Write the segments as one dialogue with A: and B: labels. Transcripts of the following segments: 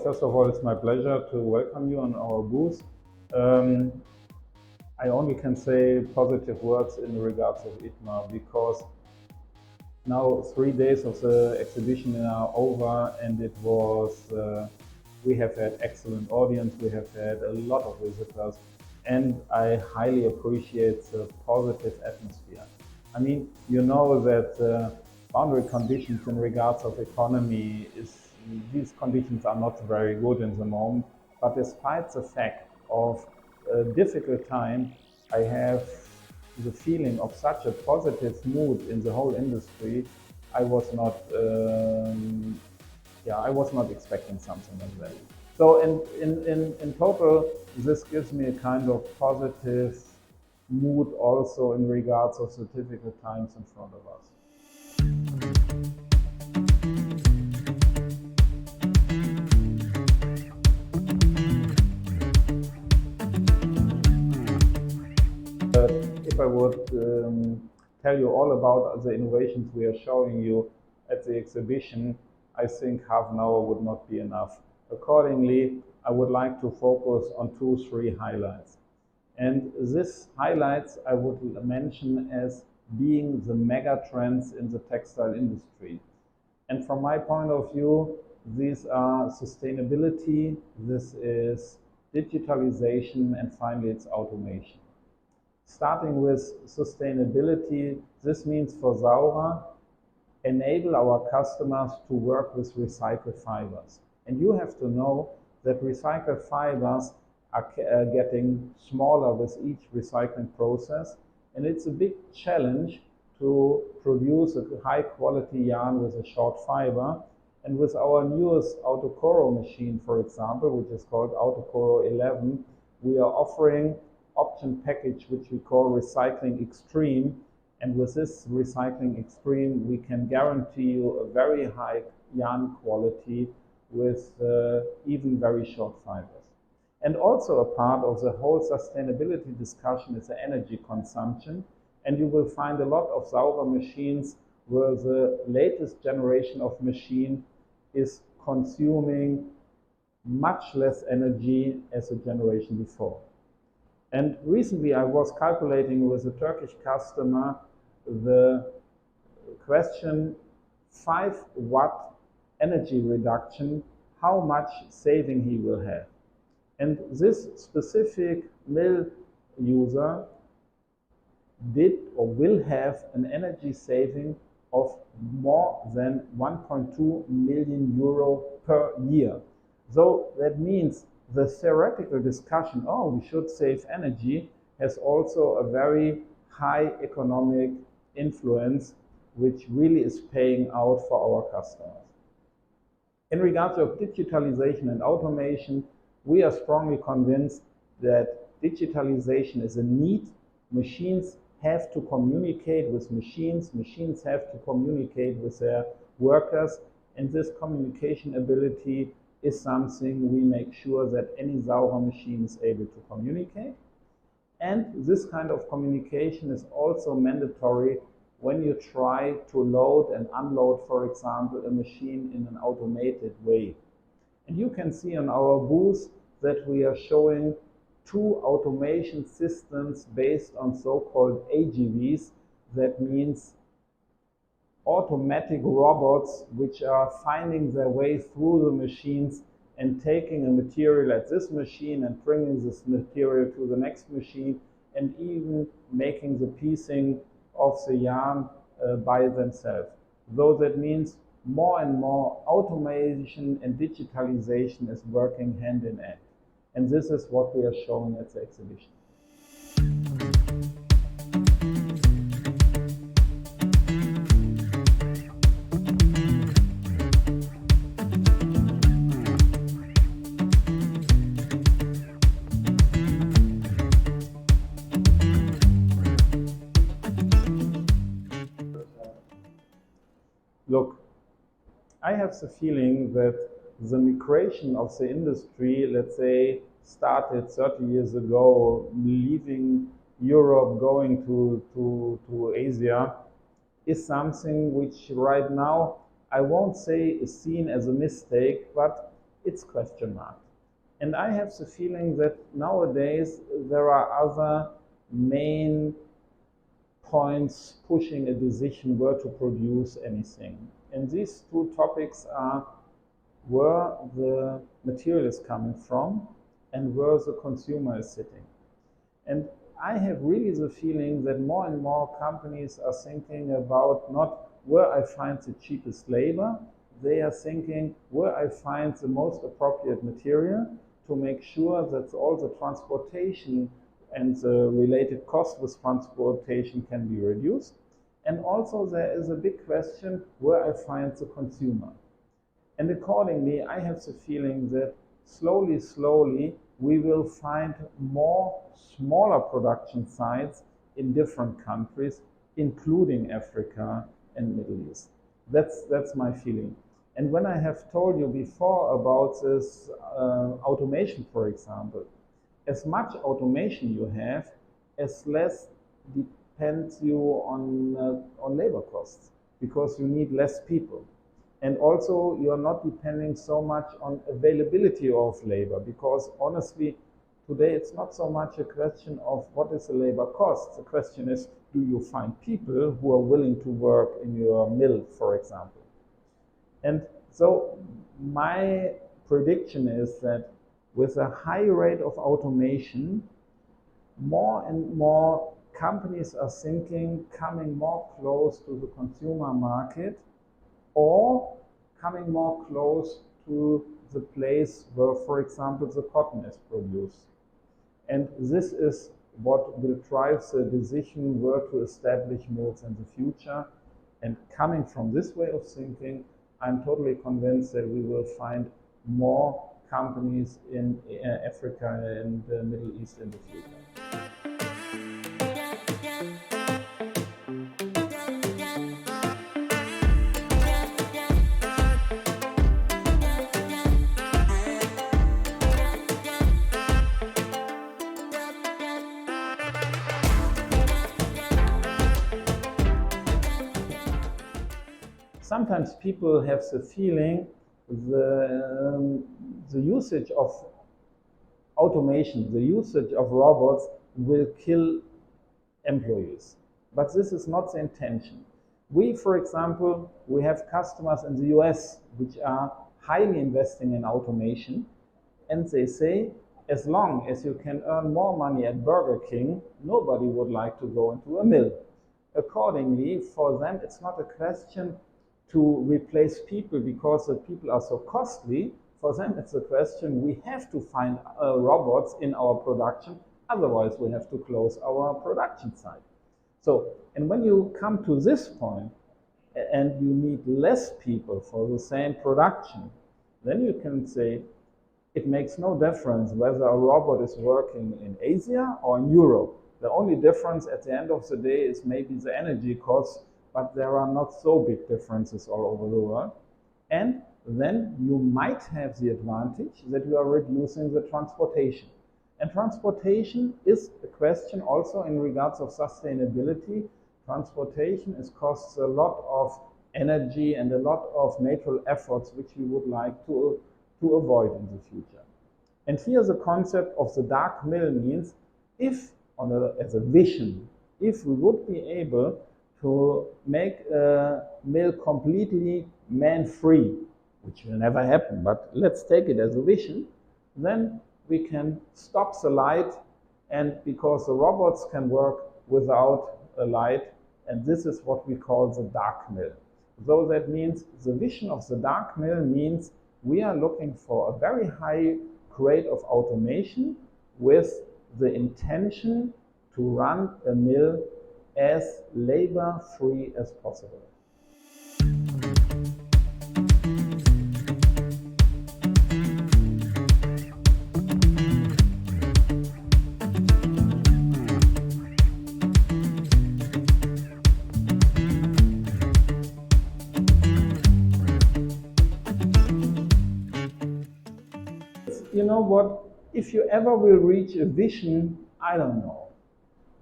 A: first of all, it's my pleasure to welcome you on our booth. I only can say positive words in regards of ITMA because now 3 days of the exhibition are over, and it was we have had excellent audience, we have had a lot of visitors, and I highly appreciate the positive atmosphere. I mean, you know that boundary conditions in regards of economy these conditions are not very good in the moment, but despite the fact of a difficult time, I have the feeling of such a positive mood in the whole industry. I was not expecting something like that. So in total, this gives me a kind of positive mood also in regards of the difficult times in front of us. If I would tell you all about the innovations we are showing you at the exhibition, I think half an hour would not be enough. Accordingly, I would like to focus on 2-3 highlights. And these highlights I would mention as being the mega trends in the textile industry. And from my point of view, these are sustainability, this is digitalization, and finally it's automation. Starting with sustainability, this means for Saurer, enable our customers to work with recycled fibers. And you have to know that recycled fibers are getting smaller with each recycling process, and it's a big challenge to produce a high quality yarn with a short fiber. And with our newest Autocoro machine, for example, which is called Autocoro 11, we are offering option package which we call Recycling Extreme, and with this Recycling Extreme we can guarantee you a very high yarn quality with even very short fibers. And also a part of the whole sustainability discussion is the energy consumption, and you will find a lot of Saurer machines where the latest generation of machine is consuming much less energy as the generation before. And recently I was calculating with a Turkish customer the question 5 watt energy reduction, how much saving he will have. And this specific mill user did or will have an energy saving of more than 1.2 million euro per year. So that means the theoretical discussion, oh, we should save energy, has also a very high economic influence, which really is paying out for our customers. In regards of digitalization and automation, we are strongly convinced that digitalization is a need. Machines have to communicate with machines, machines have to communicate with their workers, and this communication ability is something we make sure that any Saurer machine is able to communicate. And this kind of communication is also mandatory when you try to load and unload, for example, a machine in an automated way. And you can see on our booth that we are showing 2 automation systems based on so-called AGVs. That means automatic robots which are finding their way through the machines and taking a material at this machine and bringing this material to the next machine, and even making the piecing of the yarn by themselves. Though that means more and more automation and digitalization is working hand in hand. And this is what we are showing at the exhibition. Look, I have the feeling that the migration of the industry, let's say, started 30 years ago, leaving Europe, going to Asia, is something which right now I won't say is seen as a mistake, but it's question mark. And I have the feeling that nowadays there are other main points pushing a decision where to produce anything. And these two topics are where the material is coming from and where the consumer is sitting. And I have really the feeling that more and more companies are thinking about not where I find the cheapest labor, they are thinking where I find the most appropriate material to make sure that all the transportation and the related cost with transportation can be reduced. And also there is a big question where I find the consumer. And accordingly, I have the feeling that slowly, we will find more smaller production sites in different countries, including Africa and Middle East. That's my feeling. And when I have told you before about this automation, for example, as much automation you have, as less depends you on labor costs, because you need less people. And also, you're not depending so much on availability of labor, because honestly, today it's not so much a question of what is the labor cost. The question is, do you find people who are willing to work in your mill, for example? And so my prediction is that with a high rate of automation, more and more companies are thinking coming more close to the consumer market, or coming more close to the place where, for example, the cotton is produced. And this is what will drive the decision where to establish mills in the future. And coming from this way of thinking, I'm totally convinced that we will find more companies in Africa and the Middle East in the future. Sometimes people have the feeling the usage of automation, the usage of robots will kill employees. But this is not the intention. We, for example, we have customers in the US which are highly investing in automation, and they say, as long as you can earn more money at Burger King, nobody would like to go into a mill. Accordingly, for them, it's not a question to replace people because the people are so costly. For them, it's a question, we have to find robots in our production, otherwise we have to close our production site. So, and when you come to this point, and you need less people for the same production, then you can say, it makes no difference whether a robot is working in Asia or in Europe. The only difference at the end of the day is maybe the energy costs, but there are not so big differences all over the world. And then you might have the advantage that you are reducing the transportation. And transportation is a question also in regards of sustainability. Transportation costs a lot of energy and a lot of natural efforts which we would like to avoid in the future. And here the concept of the dark mill means if, as a vision, if we would be able to make a mill completely man-free, which will never happen, but let's take it as a vision, then we can stop the light, and because the robots can work without a light, and this is what we call the dark mill. So that means the vision of the dark mill means we are looking for a very high grade of automation with the intention to run a mill as labor-free as possible. You know what? If you ever will reach a vision, I don't know.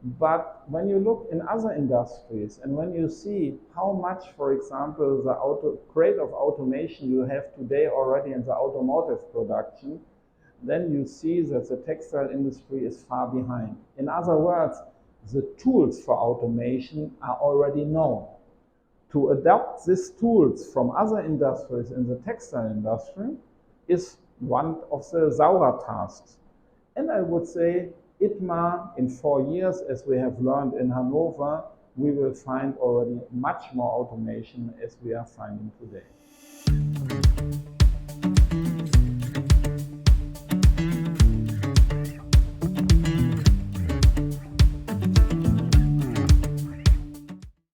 A: But when you look in other industries and when you see how much, for example, the rate of automation you have today already in the automotive production, then you see that the textile industry is far behind. In other words, the tools for automation are already known. To adopt these tools from other industries in the textile industry is one of the Saurer tasks. And I would say ITMA in 4 years, as we have learned in Hanover, we will find already much more automation as we are finding today.